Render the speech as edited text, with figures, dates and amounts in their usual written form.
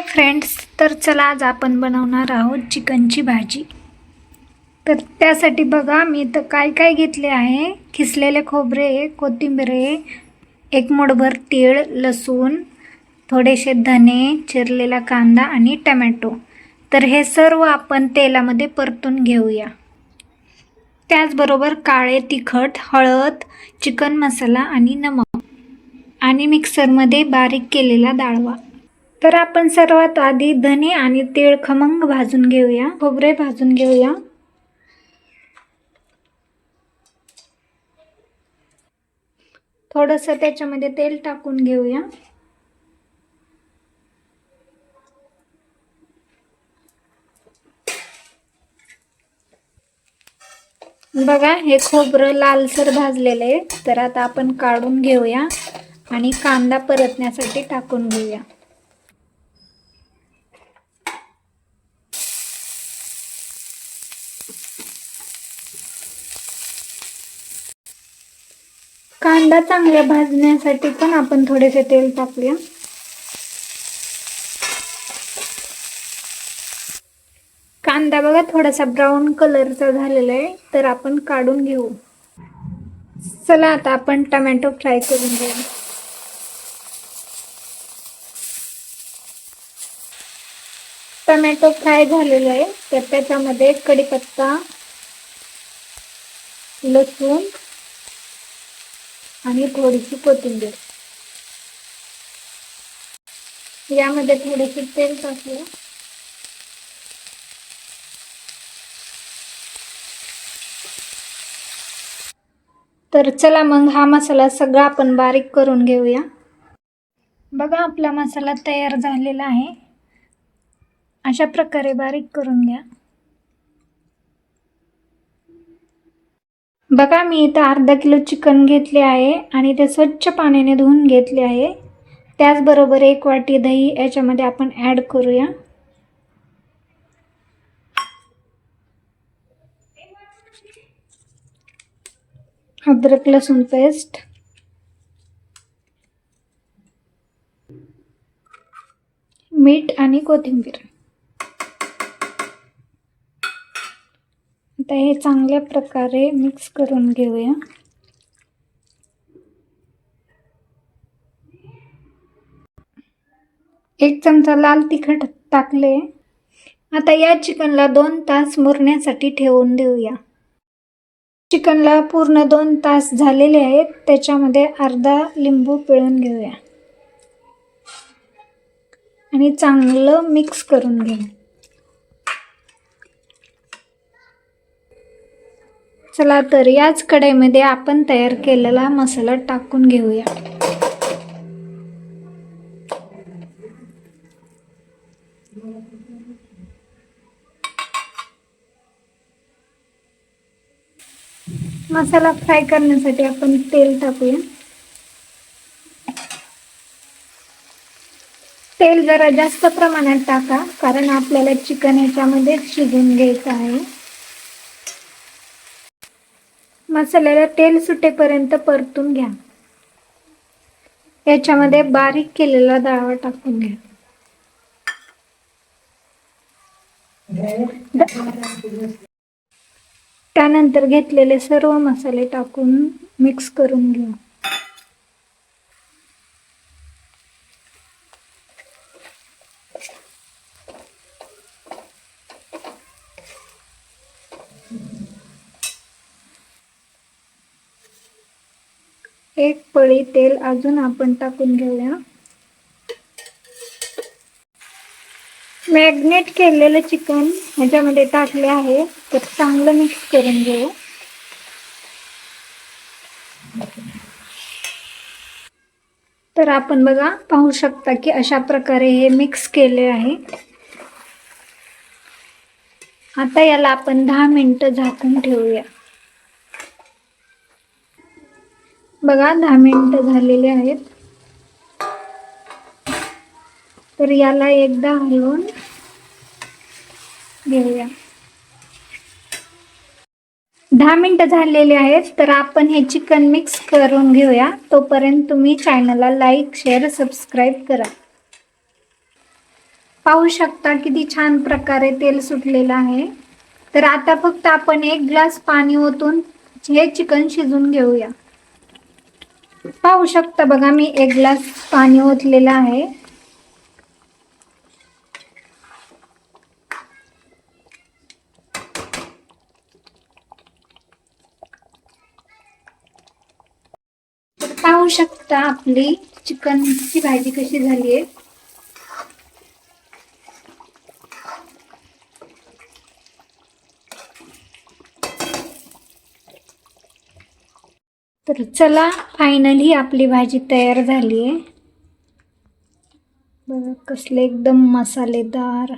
Friends, तर चला आज आपण बनवणार आहोत चिकनची भाजी. तर त्यासाठी बघा मी इथं काय काय घेतले आहे. खिसलेले खोबरे, कोथिंबीर, एक मूठभर तीळ, लसूण, थोडेसे धने, चिरलेला कांदा आणि टोमॅटो. तर हे सर्व आपण तेलामध्ये परतून घेऊया. त्याचबरोबर काळे तिखट, हळद, चिकन मसाला आणि नमक आणि मिक्सरमध्ये बारीक केलेला डाळवा. तर आपण सर्वात आधी धने आणि तीळ खमंग भाजून घेऊया. खोबरे भाजून घेऊया. थोडंसं त्याच्यामध्ये तेल टाकून घेऊया. बघा हे खोबरं लालसर भाजलेलं आहे. तर आता आपण काढून घेऊया आणि कांदा परतण्यासाठी टाकून घेऊया. कांदा चांगला भाजण्यासाठी पण आपण थोडेसे तेल टाकूया. कांदा बघा थोडासा ब्राऊन कलरचा झालेला आहे. तर आपण काढून घेऊ. चला आता आपण टोमॅटो फ्राय करून घेऊ. टोमॅटो फ्राय झालेला आहे. तर त्याच्यामध्ये कढीपत्ता, लसूण आणि थोडीशी कोथिंबीर. यामध्ये थोडेसे तेल टाकूया. तर चला मग हा मसाला सगळा आपण बारीक करून घेऊया. बघा आपला मसाला तयार झालेला आहे. अशा प्रकारे बारीक करून घ्या. बघा मी इथं अर्धा किलो चिकन घेतले आहे आणि ते स्वच्छ पाण्याने धुवून घेतले आहे. त्याचबरोबर 1 वाटी दही याच्यामध्ये आपण ॲड करूया. अद्रक लसूण पेस्ट, मीठ आणि कोथिंबीर. आता हे चांगल्या प्रकारे मिक्स करून घेऊया. एक चमचा लाल तिखट टाकले. आता या चिकनला 2 तास मुरण्यासाठी ठेवून देऊया. चिकनला पूर्ण 2 तास झालेले आहेत. त्याच्यामध्ये अर्धा लिंबू पिळून घेऊया आणि चांगलं मिक्स करून घेऊ. चला तर याच कढईमध्ये आपण तयार केलेला मसाला टाकून घेऊया. मसाला फ्राय करण्यासाठी आपण तेल टाकूया. तेल जरा जास्त प्रमाणात टाका, कारण आपल्याला चिकन याच्यामध्ये शिजवून घ्यायचं आहे. मसाल्याला तेल सुटेपर्यंत परतून घ्या. याच्यामध्ये बारीक केलेला डाळवा टाकून घ्या. त्यानंतर घेतलेले सर्व मसाले टाकून मिक्स करून घ्या. एक पळी तेल अजून आपण टाकून घेऊया. मॅग्नेट केलेलं चिकन ह्याच्यामध्ये टाकले आहे. तर चांगलं मिक्स करून घेऊ. तर आपण बघा पाहू शकता की अशा प्रकारे हे मिक्स केले आहे. आता याला आपण 10 मिनिटं झाकून ठेवूया. बघा 10 मिनिटं झालेले आहेत. तर याला एकदा हलवून घेऊया. 10 मिनिटं झालेले आहेत. तर आपण हे चिकन मिक्स करून घेऊया. तोपर्यंत तुम्ही चॅनलला लाईक, शेअर, सबस्क्राईब करा. पाहू शकता किती छान प्रकारे तेल सुटलेलं आहे. तर आता फक्त आपण 1 ग्लास पाणी ओतून हे चिकन शिजून घेऊया. पाहू शकता बघा, मी 1 ग्लास पाणी ओतलेलं आहे. तर पाहू शकता आपली चिकनची भाजी कशी झाली आहे. तर चला, फायनली आपली भाजी तयार झाली आहे. बघा कसले एकदम मसालेदार.